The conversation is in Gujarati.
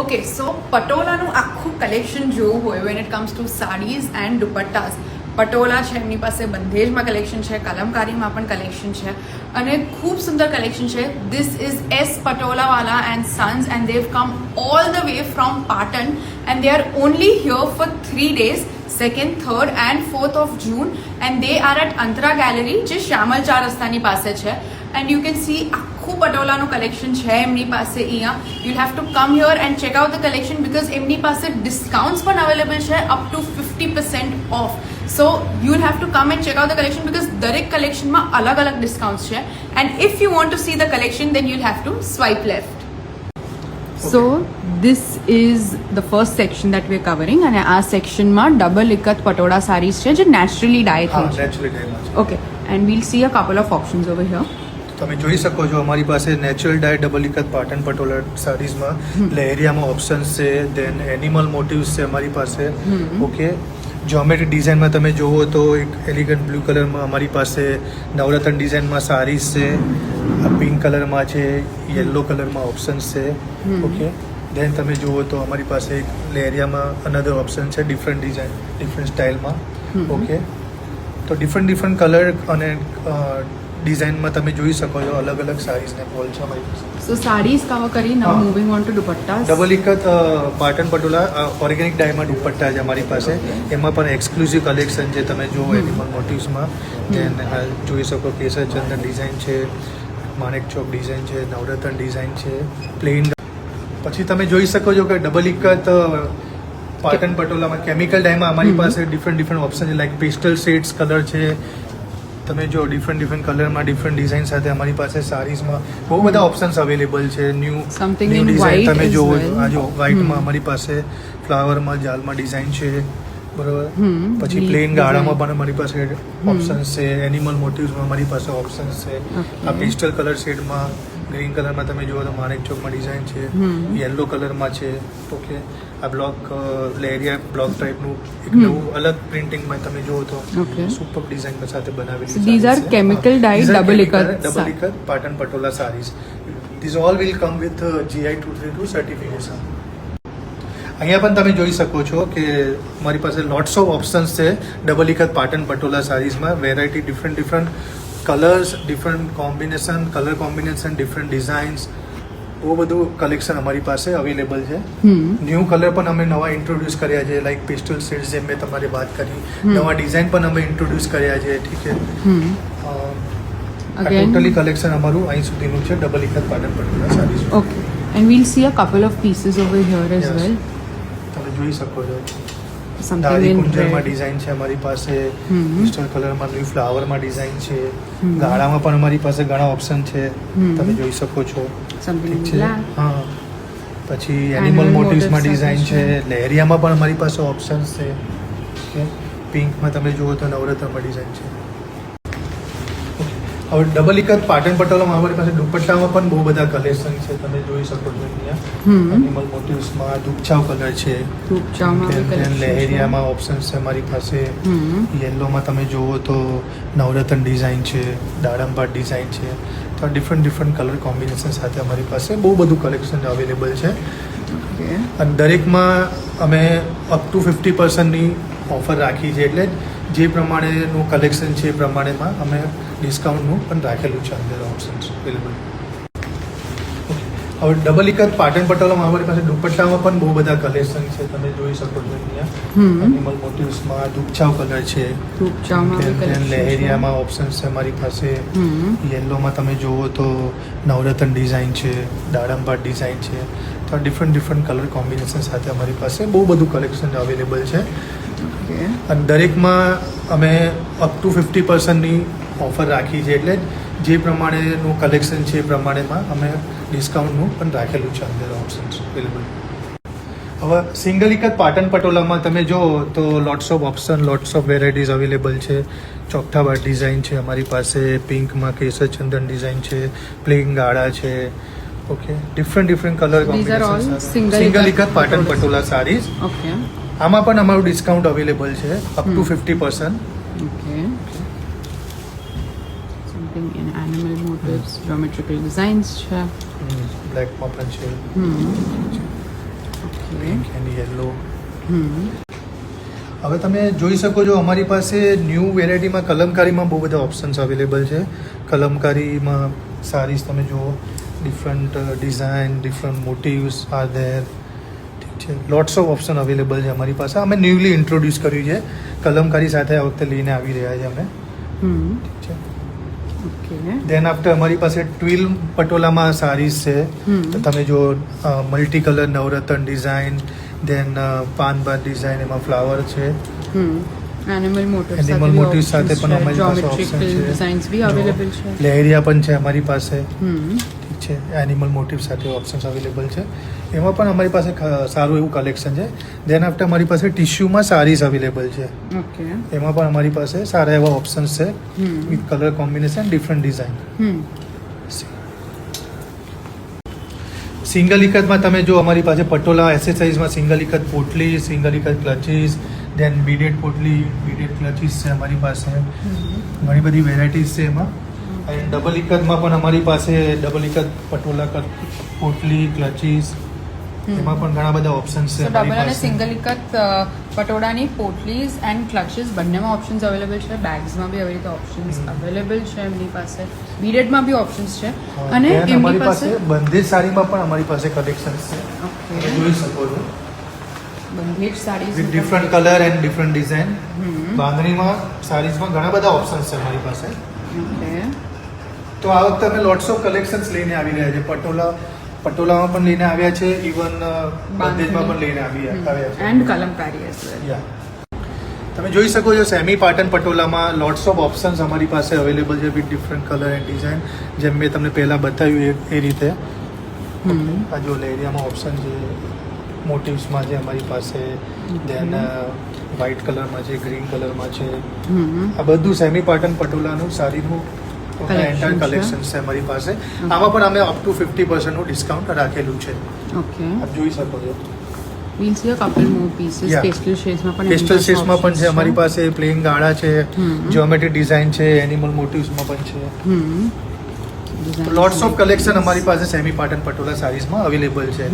ઓકે સો પટોલાનું આખું કલેક્શન જોવું હોય when it comes to sarees and dupattas patola છે એમની પાસે બંધેજમાં કલેક્શન છે કલમકારીમાં પણ કલેક્શન છે અને ખૂબ સુંદર કલેક્શન છે this is S Patolawala and sons and they've come all the way from Patan and they are only here for 3 days 2nd, 3rd and 4th of June and they are at Antara Gallery જે શ્યામલ ચાર રસ્તાની પાસે છે and you can see આખું પટોલાનું કલેક્શન છે એમની પાસે અહીંયા you'll have to come here and check out the collection because એમની પાસે ડિસ્કાઉન્ટ્સ પણ અવેલેબલ છે up to 50% off so you'll have to come and check out the collection because દરેક કલેક્શનમાં અલગ અલગ ડિસ્કાઉન્ટ્સ છે and if you want to see the collection then you'll have to swipe left. So this is the first section that we're covering and આ સેક્શનમાં ડબલ ઇકત પટોળા સારીઝ છે જે નેચરલી ડાય થઈ છે. નેચરલી ડાયમાં છે. Okay and will see a couple of options over here. તમે જોઈ શકો છો અમારી પાસે natural dye double ikat Patan patola સાડીઝમાં લહેરિયામાં ઓપ્શન્સ છે દેન એનિમલ મોટિવ્સ છે અમારી પાસે ઓકે જ્યોમેટ્રિક ડિઝાઇનમાં તમે જુઓ તો એક એલિગન્ટ બ્લુ કલરમાં અમારી પાસે નવરત્ન ડિઝાઇનમાં સારીઝ છે આ પિંક કલરમાં છે યલો કલરમાં ઓપ્શન્સ છે ઓકે દેન તમે જુઓ તો અમારી પાસે એક લહેરિયામાં અનધર ઓપ્શન છે ડિફરન્ટ ડિઝાઇન ડિફરન્ટ સ્ટાઇલમાં ઓકે તો ડિફરન્ટ કલર અને ડિઝાઇનમાં તમે જોઈ શકો છો અલગ અલગ સારીઝને ફોલ છે અમારી પાસે. સો સાડીઝ કવર કરી now moving on to dupatta. Double ikat Patan patola organic diamond dupatta છે અમારી પાસે એમાં પણ એક્સક્લુઝિવ કલેક્શન છે તમે જુઓ એનિમલ મોટિવ્સમાં દેન જોઈ શકો કેસર ચંદન ડિઝાઇન છે માણેક ચોક ડિઝાઇન છે નવરત્ન ડિઝાઇન છે પ્લેન પછી તમે જોઈ શકો છો કે ડબલ ઇકત પાટણ પટોલામાં કેમિકલ ડાયમાં અમારી પાસે ડિફરન્ટ ઓપ્શન છે લાઈક પેસ્ટલ શેડ્સ કલર છે તમે જો ડિફરન્ટ કલરમાં ડિફરન્ટ ડિઝાઇન સાથે અમારી પાસે સારીઝમાં બહુ બધા ઓપ્શન્સ અવેલેબલ છે ન્યૂ ડિઝાઇન તમે જો આ જો વ્હાઇટમાં અમારી પાસે ફ્લાવરમાં જાલમાં ડિઝાઇન છે બરોબર પછી પ્લેન ગાળામાં પણ અમારી પાસે ઓપ્શન્સ છે એનિમલ મોટિવ્સમાં અમારી પાસે ઓપ્શન્સ છે આ પેસ્ટલ કલર શેડમાં ગ્રીન કલરમાં તમે જુઓ તો માણેક ચોકમાં ડિઝાઇન છે યલો કલરમાં છે ઓકે આ બ્લોક લેરિયા બ્લોક ટાઈપનું એક નવું અલગ પ્રિન્ટિંગમાં તમે જુઓ તો સુપર ડિઝાઇન સાથે બનાવેલી these are chemical dye double ikat Patan patola sarees these all will come with GI 232 certification. અહીંયા પણ તમે જોઈ શકો છો કે મારી પાસે લોટ્સ ઓફ ઓપ્શન્સ છે ડબલ ઇકત પાટણ પટોલા સારીઝમાં variety different colours different combination colour combination different designs બહુ બધું કલેક્શન અમારી પાસે અવેલેબલ છે. ન્યૂ કલર પણ અમે નવા ઇન્ટ્રોડ્યુસ કર્યા છે લાઈક પેસ્ટલ શેડ્સ જેમ મેં તમારી વાત કરી નવા ડિઝાઇન પણ અમે ઇન્ટ્રોડ્યુસ કર્યા છે ઠીક છે. ટોટલી કલેક્શન અમારું અહીં સુધીનું છે double ikat Patan patola saris. Okay and will see a couple of pieces over here as well. તમે જોઈ શકો છો દાદી કુંજરમાં ડિઝાઇન છે અમારી પાસે ક્રિસ્ટલ કલરમાં ન્યૂ ફ્લાવરમાં ડિઝાઇન છે ગાળામાં પણ અમારી પાસે ઘણા ઓપ્શન છે તમે જોઈ શકો છો ઠીક છે. હા પછી એનિમલ મોટિવ્સમાં ડિઝાઇન છે લહેરિયામાં પણ અમારી પાસે ઓપ્શન્સ છે ઓકે પિંકમાં તમે જુઓ તો નવરત્નમાં ડિઝાઇન છે. હવે ડબલ ઇકત પાટણ પટોલામાં અમારી પાસે દુપટ્ટામાં પણ બહુ બધા કલેક્શન છે તમે જોઈ શકો છો અહીંયા એનિમલ મોટિવ્સમાં દુપછાવ કલર છે લહેરિયામાં ઓપ્શન્સ છે અમારી પાસે યલોમાં તમે જુઓ તો નવરત્ન ડિઝાઇન છે દાડમપાટ ડિઝાઇન છે તો ડિફરન્ટ કલર કોમ્બિનેશન સાથે અમારી પાસે બહુ બધું કલેક્શન અવેલેબલ છે અને દરેકમાં અમે અપ ટુ 50%ની ઓફર રાખી છે એટલે જે પ્રમાણેનું કલેક્શન છે એ પ્રમાણેમાં અમે ડિસ્કાઉન્ટનું પણ રાખેલું છે અંદર ઓપ્શન્સ અવેલેબલ. હવે ડબલ ઇકત પાટણ પટોલામાં અમારી પાસે દુપટ્ટામાં પણ બહુ બધા કલેક્શન છે તમે જોઈ શકો છો અહીંયા એનિમલ મોટિવ્સમાં દુપછાવ કલર છે લહેરિયામાં ઓપ્શન્સ છે અમારી પાસે યલોમાં તમે જુઓ તો નવરત્ન ડિઝાઇન છે દાડમપાટ ડિઝાઇન છે તો ડિફરન્ટ કલર કોમ્બિનેશન સાથે અમારી પાસે બહુ બધું કલેક્શન અવેલેબલ છે અને દરેકમાં અમે અપ ટુ 50%ની ઓફર રાખી છે એટલે જે પ્રમાણેનું કલેક્શન છે એ પ્રમાણેમાં અમે ડિસ્કાઉન્ટનું પણ રાખેલું છે અંદર ઓપ્શન્સ અવેલેબલ. હવે સિંગલ ઇકત પાટણ પટોલામાં તમે જો તો lots of option lots of varieties available છે ચોકઠાબાટ ડિઝાઇન છે અમારી પાસે પિંકમાં કેસર ચંદન ડિઝાઇન છે પ્લેન ગાળા છે okay different colour combination single ikat Patan patola saris. Okay આમાં પણ અમારું ડિસ્કાઉન્ટ અવેલેબલ છે up to 50%. Okay something in animal motifs geometrical designs છે બ્લેકમાં પણ છે પિંક એન્ડ યલો. હમ હવે તમે જોઈ શકો છો અમારી પાસે ન્યૂ વેરાયટીમાં કલમકારીમાં બહુ બધા ઓપ્શન્સ અવેલેબલ છે. કલમકારીમાં સારીઝ તમે જુઓ, different design, different motifs are there. ઠીક છે, લોટ્સ ઓફ ઓપ્શન અવેલેબલ છે અમારી પાસે. અમે ન્યૂલી ઇન્ટ્રોડ્યુસ કર્યું છે કલમકારી સાથે, આ વખતે લઈને આવી રહ્યા છે અમે. ઠીક છે. ઓકે. દેન આફ્ટર અમારી પાસે ટ્વિલ પટોલામાં સારીઝ છે. તો તમે જો મલ્ટી કલર નવરત્ન ડિઝાઇન, દેન પાનબાદ ડિઝાઇન, એમાં ફ્લાવર છે. એનિમલ મોટિવ સાથે પણ અમારી પાસે ઓપ્શન છે. ડિઝાઇન્સ બી અવેલેબલ છે. લહેરિયા પણ છે અમારી પાસે. ઠીક છે, એનિમલ મોટિવ સાથે ઓપ્શન્સ અવેલેબલ છે. એમાં પણ અમારી પાસે સારું એવું કલેક્શન છે. દેન આફ્ટર અમારી પાસે ટિશ્યુમાં સારીઝ અવેલેબલ છે. ઓકે. એમાં પણ અમારી પાસે સારા એવા ઓપ્શન્સ છે with colour combination, different design. Single ઇકતમાં તમે જો અમારી પાસે પટોલા એસેસરીઝમાં સિંગલ ઇકત પોટલી, સિંગલ ઇકત ક્લચીસ, દેન બીડેડ પોટલી, બીડેડ ક્લચીસ છે અમારી પાસે. ઘણી બધી વેરાયટીઝ છે એમાં. અને ડબલ ઇકતમાં પણ અમારી પાસે ડબલ ઇકત પટોલા પોટલી, ક્લચીસ, એમાં પણ ઘણા બધા ઓપ્શન્સ છે અમારી ડબલ અને પાસે. સિંગલ ઇકત પટોળાની પોટલીઝ એન્ડ ક્લચીસ બંનેમાં ઓપ્શન્સ અવેલેબલ છે. બેગ્સમાં બી આવી રીતે ઓપ્શન્સ અવેલેબલ છે એમની પાસે. બીડેડમાં બી ઓપ્શન્સ છે. અને Then એમની અમારી પાસે બંધેજ સાડીમાં પણ અમારી પાસે કલેક્શન્સ છે. તમે જોઈ શકો છો bandhej sarees with different colour and different design. બાંધણીમાં સાડીઝમાં ઘણા બધા ઓપ્શન્સ છે અમારી પાસે. ઓકે. તો આ વખતે અમે લોટ્સ ઓફ કલેક્શન્સ લઈને આવી રહ્યા છે. પટોલામાં પણ લઈને આવ્યા છે, ઇવન બંધેજમાં પણ લઈને આવ્યા છે. And કલમકારી as well. યા, તમે જોઈ શકો છો સેમી પાટન પટોલામાં લોટ્સ ઓફ ઓપ્શન્સ અમારી પાસે અવેલેબલ છે with different colour and design. જેમ મેં તમને પહેલાં બતાવ્યું એ રીતે. આ જો લેરિયામાં ઓપ્શન છે, મોટિવ્સમાં છે અમારી પાસે, દેન વ્હાઇટ કલરમાં છે, ગ્રીન કલરમાં છે. આ બધું સેમી પાટન પટોલાનું સાડીનું એન્ટાયર કલેક્શન છે અમારી પાસે. આમાં પણ અમે અપ ટુ 50% નું ડિસ્કાઉન્ટ રાખેલું છે. ઓકે. આપ જોઈ શકો છો. We'll see a couple more pieces. Yeah. Pastel shades માં પણ પેસ્ટલ શેડ્સમાં પણ છે અમારી પાસે, પ્લેન ગાળા છે, જ્યોમેટ્રી ડિઝાઇન છે, એનિમલ મોટિવ્સમાં પણ છે. લોટ્સ ઓફ કલેક્શન અમારી પાસે સેમી પાટન પટોલા સારીઝમાં અવેલેબલ છે.